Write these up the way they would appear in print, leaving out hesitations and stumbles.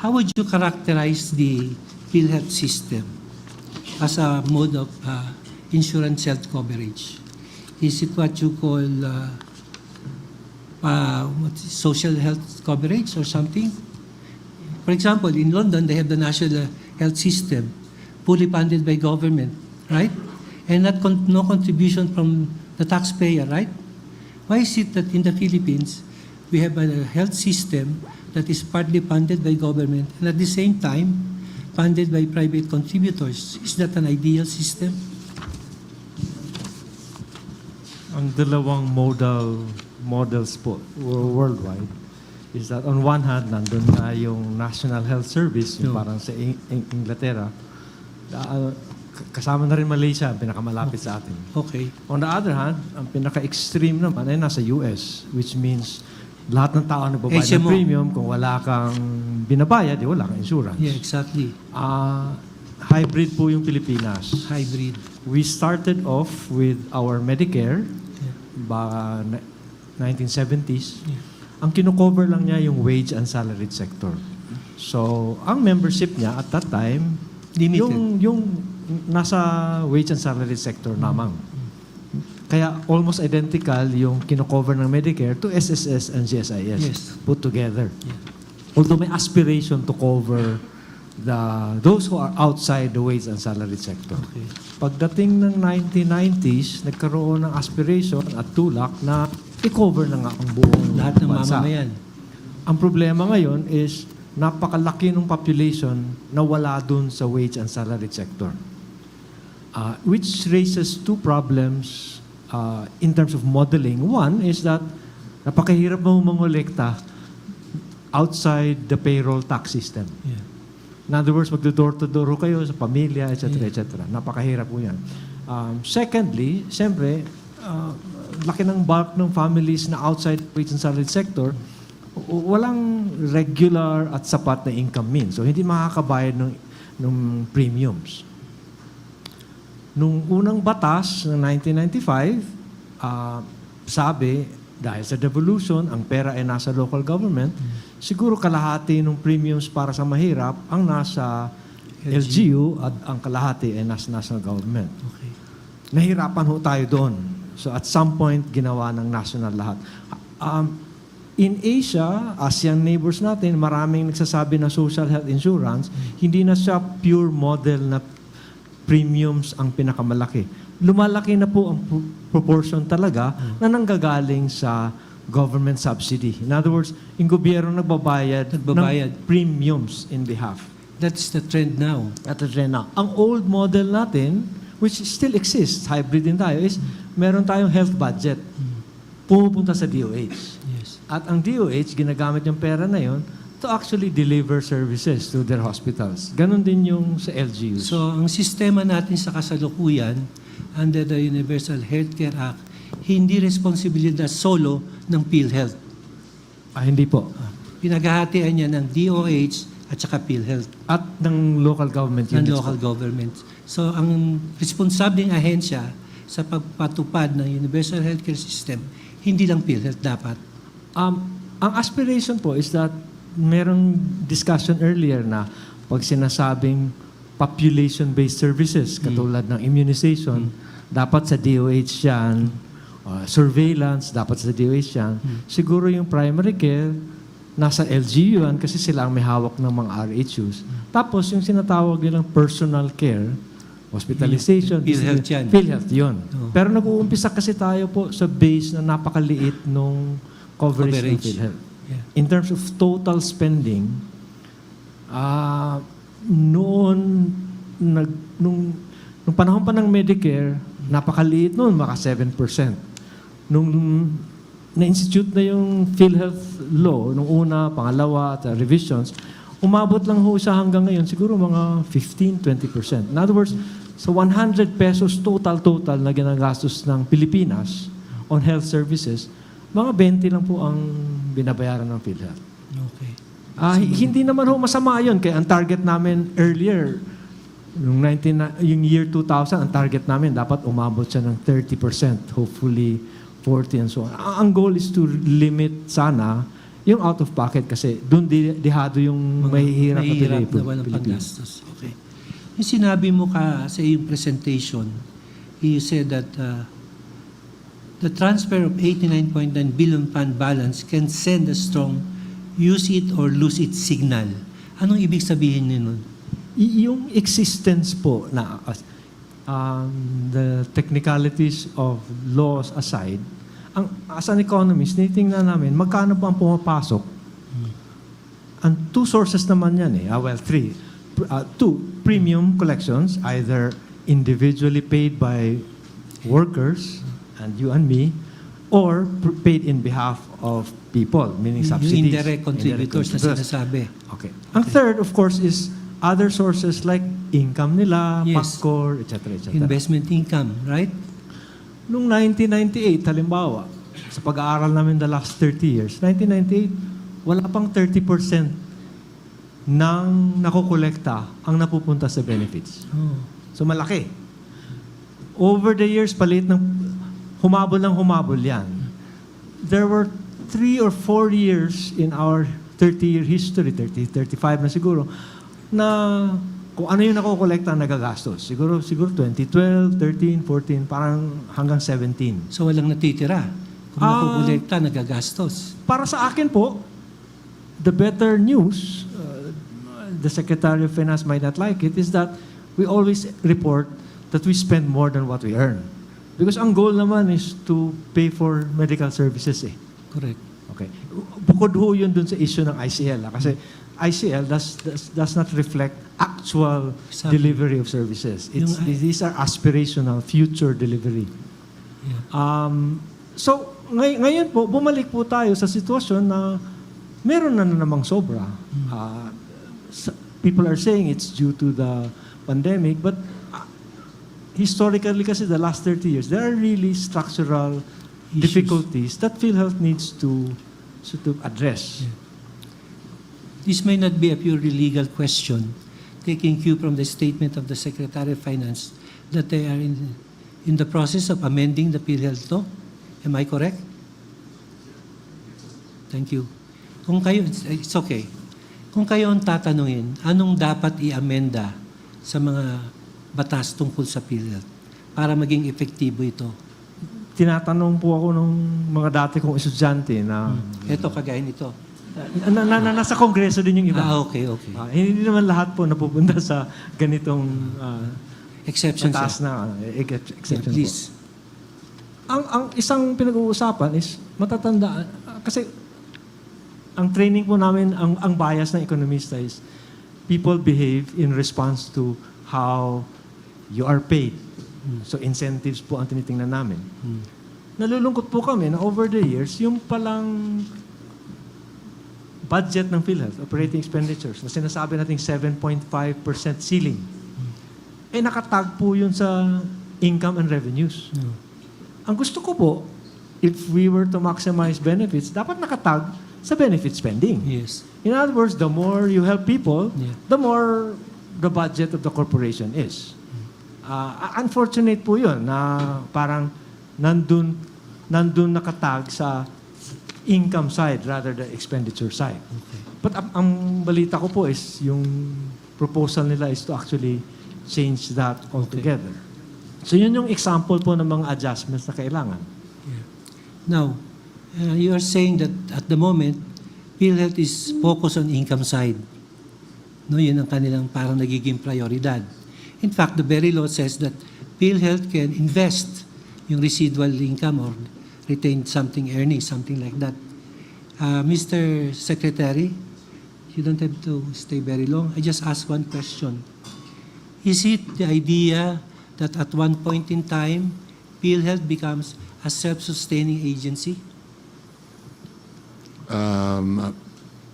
how would you characterize the PhilHealth system as a mode of insurance health coverage? Is it what you call social health coverage or something? For example, in London, they have the national health system, fully funded by government, right? And no contribution from the taxpayer, right? Why is it that in the Philippines, we have a health system that is partly funded by government and at the same time, funded by private contributors? Is that an ideal system? Ang dalawang models po worldwide is that on one hand, nandun na yung National Health Service, yung parang sa Inglaterra. Kasama na rin Malaysia, ang pinakamalapit sa atin. Okay. On the other hand, ang pinaka-extreme naman ay nasa US, which means lahat ng tao nagbabayad ng HMO. premium. Kung wala kang binabayad, wala kang insurance. Yeah, exactly. Hybrid po yung Pilipinas. Hybrid. We started off with our Medicare, ba 1970s. Yeah. Ang kino-cover lang niya yung wage and salaried sector. So, ang membership niya at that time, Limited. yung nasa wage and salaried sector lamang. Kaya almost identical yung kino-cover ng Medicare to SSS and GSIS Yes. put together. Yeah. Although may aspiration to cover those who are outside the wage and salaried sector. Okay. Pagdating ng 1990s, nagkaroon ng aspiration at tulak na i-cover na nga ang buong Lahat ng bansa. mamamayan. Ang problema ngayon is napakalaki ng population na wala dun sa wage and salaried sector. Which raises two problems in terms of modeling. One is that napakahirap mo mangolekta outside the payroll tax system. Yeah. In other words, magdo-door-to-door kayo sa pamilya, etc. etc. Napakahirap po yan. Secondly, siyempre, laki ng bulk ng families na outside wage and salaried sector, walang regular at sapat na income means. So, hindi makakabayad ng premiums. Nung unang batas ng 1995, sabi, dahil sa devolution, ang pera ay nasa local government, siguro kalahati ng premiums para sa mahirap ang nasa LGU at ang kalahati ay nasa national government. Okay. Nahirapan ho tayo doon. So at some point, ginawa ng national lahat. In Asia, ASEAN neighbors natin, maraming nagsasabi na social health insurance, hindi na siya pure model na premiums ang pinakamalaki. Lumalaki na po ang proportion talaga na nanggagaling sa government subsidy. In other words, yung gobyerno nagbabayad ng premiums in behalf. That's the trend now. At the trend na. Ang old model natin, which still exists, hybrid din tayo, is meron tayong health budget. Pumupunta sa DOH. Yes. At ang DOH, ginagamit yung pera na yon to actually deliver services to their hospitals. Ganon din yung sa LGUs. So, ang sistema natin sa kasalukuyan, under the Universal Healthcare Act, hindi responsibilidad solo ng PhilHealth. Hindi po. Pinaghahatian niya ng DOH at saka PhilHealth. At ng local government Ng units. local government. So, ang responsabling ahensya sa pagpatupad ng Universal Healthcare System, hindi lang PhilHealth dapat. Ang aspiration po is that merong discussion earlier na pag sinasabing population-based services, katulad ng immunization, dapat sa DOH yan, surveillance, dapat sa DOH yan. Siguro yung primary care, nasa LGU yan kasi sila ang may hawak ng mga RHUs. Tapos yung sinatawag nilang personal care, hospitalization, PhilHealth yan. PhilHealth yun. Oh. Pero nag-uumpisa kasi tayo po sa base na napakaliit nung coverage ng PhilHealth. Yeah. In terms of total spending, nung panahon pa ng Medicare, napakaliit noon, maka 7%. Nung na-institute na yung PhilHealth law, nung una, pangalawa, at revisions, umabot lang ho siya hanggang ngayon, siguro mga 15-20%. In other words, sa 100 pesos total na ginagastos ng Pilipinas on health services, mga 20 lang po ang binabayaran ng PhilHealth. Okay. Hindi naman ho masama yun. Kaya ang target namin earlier, yung year 2000, ang target namin dapat umabot siya ng 30%, hopefully 40% and so on. Ang goal is to limit sana yung out of pocket kasi doon dihado yung mahihirap mahihirap na na walang Pilipino. panggastos. Okay. Yung sinabi mo ka sa iyong presentation, you said that the transfer of 89.9 billion fund balance can send a strong use it or lose it signal. Anong ibig sabihin nun? Yung existence po na the technicalities of laws aside, as an economist, tinitingnan namin magkano pa ang pumapasok. Ang two sources naman yan three. Two, premium collections, either individually paid by workers and you and me, or paid in behalf of people, meaning subsidies. Yung indirect contributors na sinasabi. Okay. Ang third, of course, is other sources like income nila, Yes. PASCOR, etc. Investment income, right? Noong 1998, halimbawa, sa pag-aaral namin the last 30 years, 1998, wala pang 30% ng nakukolekta ang napupunta sa benefits. Oh. So malaki. Over the years, humabol yan. There were 3 or 4 years in our 30-year history, 35 na siguro, na kung ano yung nakukolekta nagagastos. Siguro 2012, 13, 14, parang hanggang 17. So walang natitira. Kung nakukolekta, nagagastos. Para sa akin po, the better news, the Secretary of Finance might not like it, is that we always report that we spend more than what we earn. Because ang goal naman is to pay for medical services Correct. Okay. Bukod ho yun dun sa issue ng ICL. Kasi ICL does not reflect actual Exactly. delivery of services. Yung These are aspirational future delivery. Yeah. So, ngayon po, bumalik po tayo sa sitwasyon na meron na namang sobra. People are saying it's due to the pandemic, but historically kasi the last 30 years, there are really structural difficulties that PhilHealth needs to address. Yeah. This may not be a purely legal question, taking cue from the statement of the Secretary of Finance that they are in the process of amending the PhilHealth law. Am I correct? Thank you. Kung kayo, it's okay. Kung kayo ang tatanungin, anong dapat i-amenda sa mga batas tungkol sa PhilHealth para maging epektibo ito? Tinatanong po ako ng mga dati kong estudyante na Ito, kagaya nito. nasa kongreso din yung iba. Okay. Hindi naman lahat po napupunta sa ganitong Exception, mataas sir. na exception po. Please. Ang isang pinag-uusapan is matatandaan kasi ang training po namin, ang bias ng ekonomista is people behave in response to how you are paid. So incentives po ang tinitingnan namin. Nalulungkot po kami na over the years, yung palang budget ng PhilHealth, operating expenditures, na sinasabi nating 7.5% ceiling, nakatag po yun sa income and revenues. Ang gusto ko po, if we were to maximize benefits, dapat nakatag sa benefit spending. Yes. In other words, the more you help people, Yeah. the more the budget of the corporation is. Unfortunate po yun na parang nandun nakatag sa income side rather than expenditure side. Okay. But ang balita ko po is yung proposal nila is to actually change that altogether. So yun yung example po ng mga adjustments na kailangan. Yeah. Now, you are saying that at the moment, PhilHealth is focused on income side. No, yun ang kanilang parang nagiging prioridad. In fact, the very law says that PhilHealth can invest yung residual income or retain something earnings, something like that. Mr. Secretary, you don't have to stay very long. I just ask one question. Is it the idea that at one point in time, PhilHealth becomes a self-sustaining agency?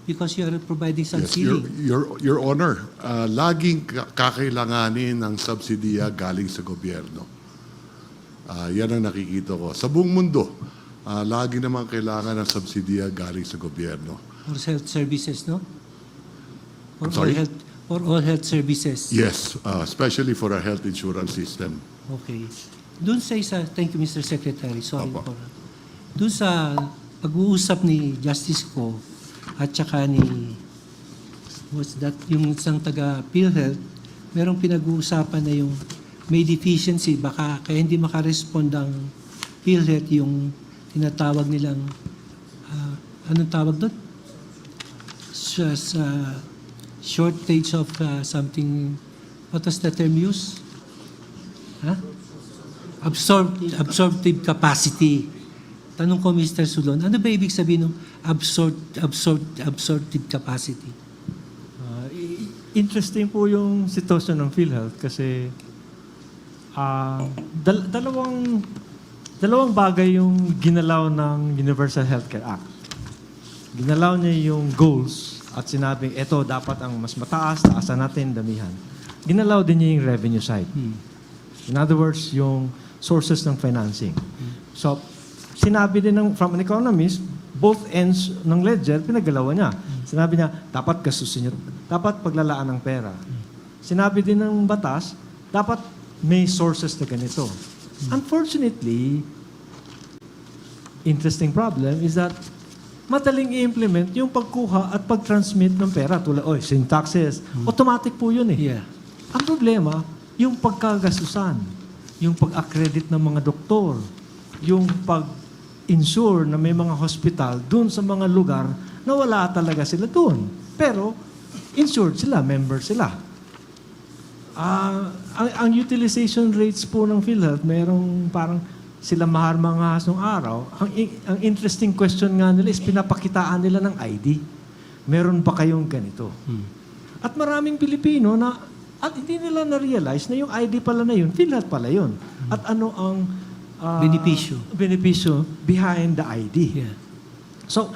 Because you are providing some Yes, ceiling. Your Honor, laging kakailanganin ng subsidiya galing sa gobyerno. Yan ang nakikita ko. Sa buong mundo, lagi naman kailangan ng subsidiya galing sa gobyerno. For health services, no? I'm sorry? For all health services. Yes, especially for our health insurance system. Okay. Doon sa isa, thank you Mr. Secretary, sorry Opo. for. Doon sa pag-uusap ni Justice ko at saka ni yung isang taga PhilHealth, merong pinag-uusapan na yung may deficiency, baka kaya hindi makarespond ang PhilHealth yung tinatawag nilang, anong tawag doon? Shortage of something, what was the term used? Absorptive capacity. Tanong ko, Mr. Sulon, ano ba ibig sabihin ng absorptive capacity? Interesting po yung sitwasyon ng PhilHealth kasi dalawang bagay yung ginalaw ng Universal Healthcare Act. Ginalaw niya yung goals at sinabing, eto dapat ang mas mataas, taasan natin, damihan. Ginalaw din niya yung revenue side. In other words, yung sources ng financing. So, sinabi din from an economist, both ends ng ledger, pinagalawa niya. Sinabi niya, dapat gastusin niyo, dapat paglalaan ng pera. Sinabi din ng batas, dapat may sources na ganito. Unfortunately, interesting problem is that madaling i-implement yung pagkuha at pag-transmit ng pera. Tulad, syntaxes, automatic po yun eh. Yeah. Ang problema, yung pagkagastusan, yung pag-accredit ng mga doktor, yung pag-insure na may mga hospital dun sa mga lugar na wala talaga sila dun. Pero, insured sila, member sila. Ang utilization rates po ng PhilHealth, merong parang sila maharmangahas ng araw. Ang interesting question nga nila is pinapakitaan nila ng ID. Meron ba kayong ganito? At maraming Pilipino na at hindi nila na-realize na yung ID pala na yun, PhilHealth pala yun. At ano ang benepisyo behind the ID. Yeah. So,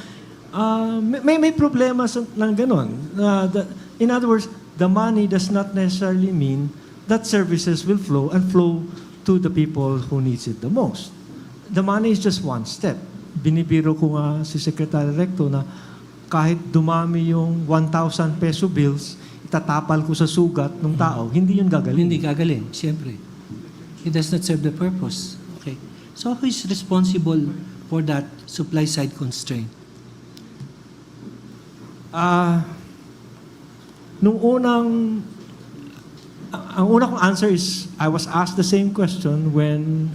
may problema ng ganon. In other words, the money does not necessarily mean that services will flow and flow to the people who needs it the most. The money is just one step. Binibiro ko nga si Secretary Recto na kahit dumami yung 1,000 peso bills, itatapal ko sa sugat ng tao, hindi yun gagaling. Hindi gagaling, siyempre. It does not serve the purpose. Okay. So who is responsible for that supply side constraint? Ang una kong answer is, I was asked the same question when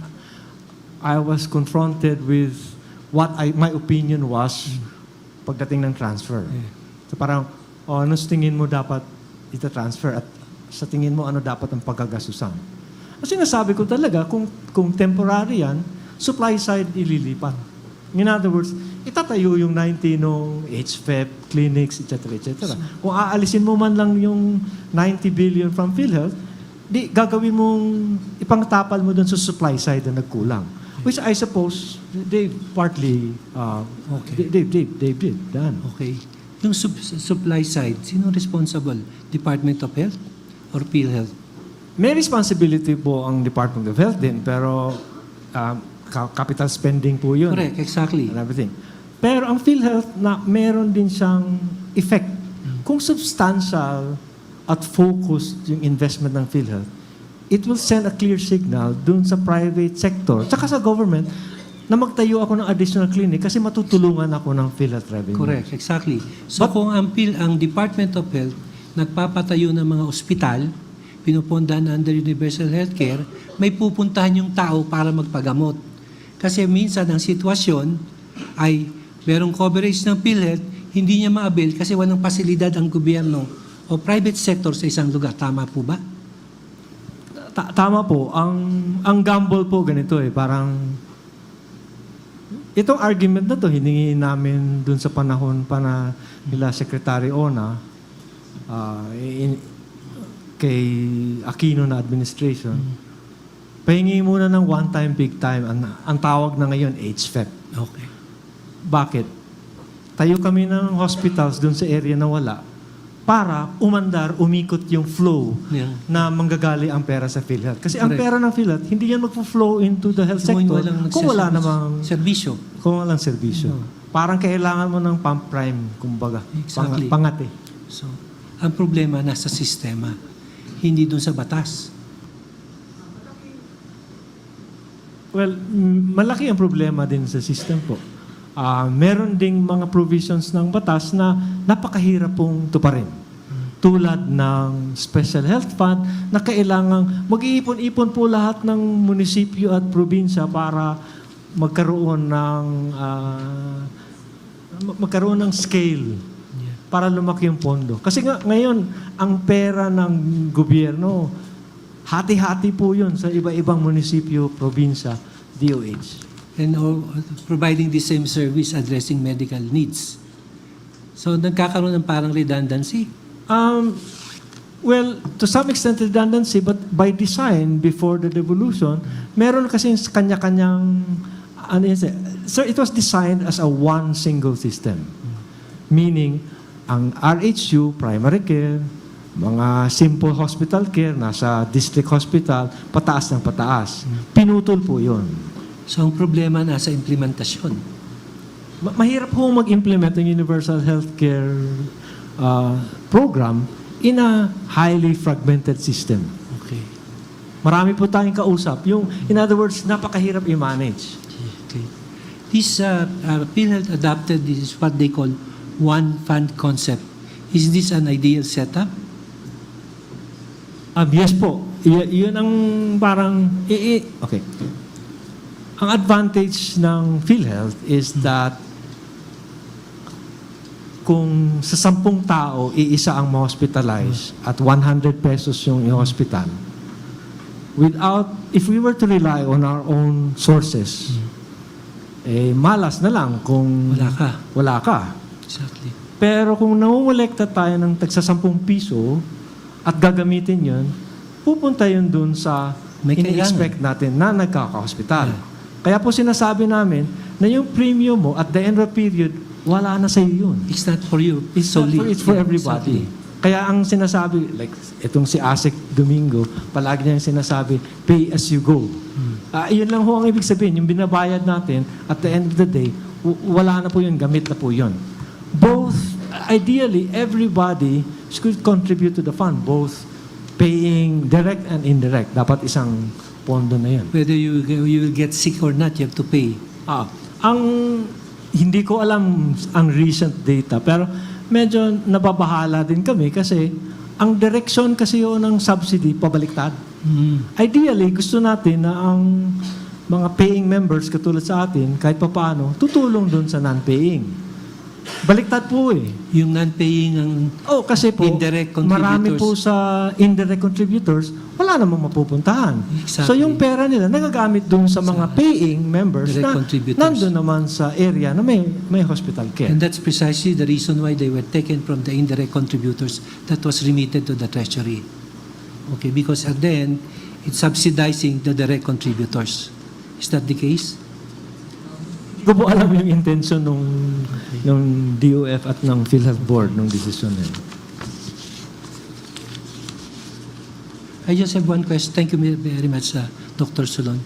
I was confronted with what my opinion was pagdating ng transfer. So parang, ano sa tingin mo dapat ita-transfer at sa tingin mo ano dapat ang pagkagasusan? Kasi nasabi ko talaga, kung temporary yan, supply side ililipat. In other words, itatayo yung 90 nung HFEP, clinics, etc. etc. Kung aalisin mo man lang yung 90 billion from PhilHealth, di gagawin mong ipangtapal mo dun sa supply side na nagkulang. Which I suppose they partly they did done. Okay. Yung supply side, sino responsible? Department of Health or PhilHealth? May responsibility po ang Department of Health din, pero capital spending po yun. Correct, exactly. And everything. Pero ang PhilHealth, na meron din siyang effect. Kung substantial at focused yung investment ng PhilHealth, it will send a clear signal dun sa private sector, tsaka sa government, na magtayo ako ng additional clinic kasi matutulungan ako ng PhilHealth revenue. Correct, exactly. So kung ang Department of Health nagpapatayo ng mga ospital, pinupundahan under Universal Healthcare, may pupuntahan yung tao para magpagamot. Kasi minsan ang sitwasyon ay merong coverage ng PhilHealth, hindi niya ma-avail kasi walang pasilidad ang gobyerno o private sector sa isang lugar. Tama po ba? Tama po. Ang gamble po ganito parang itong argument na to hiningi namin dun sa panahon pa na nila Secretary Ona kay Aquino na administration. Pahingi muna ng one time, big time. Ang tawag na ngayon, HFEP. Okay. Bakit? Tayo kami ng hospitals dun sa area na wala para umikot yung flow na manggagali ang pera sa PhilHealth. Kasi ang pera ng PhilHealth, hindi yan magpo-flow into the health sector kung wala namang serbisyo. Kung walang serbisyo. Parang kailangan mo ng pump prime, kumbaga. Exactly. Pangate. So, ang problema nasa sistema, hindi dun sa batas. Well, malaki ang problema din sa system po. Meron ding mga provisions ng batas na napakahirap pong tuparin. Tulad ng Special Health Fund na kailangang mag-iipon-ipon po lahat ng munisipyo at probinsya para magkaroon ng scale para lumaki yung pondo. Kasi nga ngayon, ang pera ng gobyerno, hati-hati po yun sa iba-ibang munisipyo, probinsya, DOH. And providing the same service addressing medical needs. So nagkakaroon ng parang redundancy. Well, to some extent redundancy, but by design, before the devolution, meron kasi kanya-kanyang, so it was designed as a one single system. Meaning, ang RHU, primary care, mga simple hospital care, nasa district hospital, pataas ng pataas. Pinutol po yun. So ang problema nasa implementasyon. Mahirap po mag-implement ng universal healthcare program in a highly fragmented system. Okay. Marami po tayong kausap. In other words, napakahirap i-manage. Okay. This PhilHealth adopted this is what they call one fund concept. Is this an ideal setup? Yes po. Yun ang parang... Okay. Ang advantage ng PhilHealth is that kung sa 10 tao, iisa ang ma-hospitalize at 100 pesos yung i-hospital, if we were to rely on our own sources, malas na lang kung wala ka. Exactly. Pero kung namumulekta tayo ng tagsa 10 piso at gagamitin yun, pupunta yun dun sa May ini-expect natin na nagkaka-hospital. Kaya po sinasabi namin na yung premium mo at the end of period, wala na sa iyo yun. It's not for you. It's for everybody. Kaya ang sinasabi, like itong si Asik Domingo, palagi niya sinasabi, pay as you go. Yun lang ho ang ibig sabihin, yung binabayad natin, at the end of the day, wala na po yun, gamit na po yun. Ideally, everybody should contribute to the fund, both paying direct and indirect. Dapat isang pondo na yun. Whether you will get sick or not, you have to pay. Hindi ko alam ang recent data, pero medyo nababahala din kami kasi ang direction kasi yun ng subsidy, pabaliktad. Ideally, gusto natin na ang mga paying members katulad sa atin, kahit papaano, tutulong dun sa non-paying. Baliktad po eh. Yung non-paying ang Kasi po, indirect contributors. marami po sa indirect contributors, wala namang mapupuntahan. Exactly. So yung pera nila, nagagamit dun sa mga paying members direct na contributors. nandun naman sa area na may hospital care. And that's precisely the reason why they were taken from the indirect contributors that was remitted to the treasury. Okay, because at the end, it's subsidizing the direct contributors. Is that the case? Hindi ko po alam yung intention ng DOF at ng PhilHealth Board ng desisyon na yun. I just have one question. Thank you very much, Dr. Solon.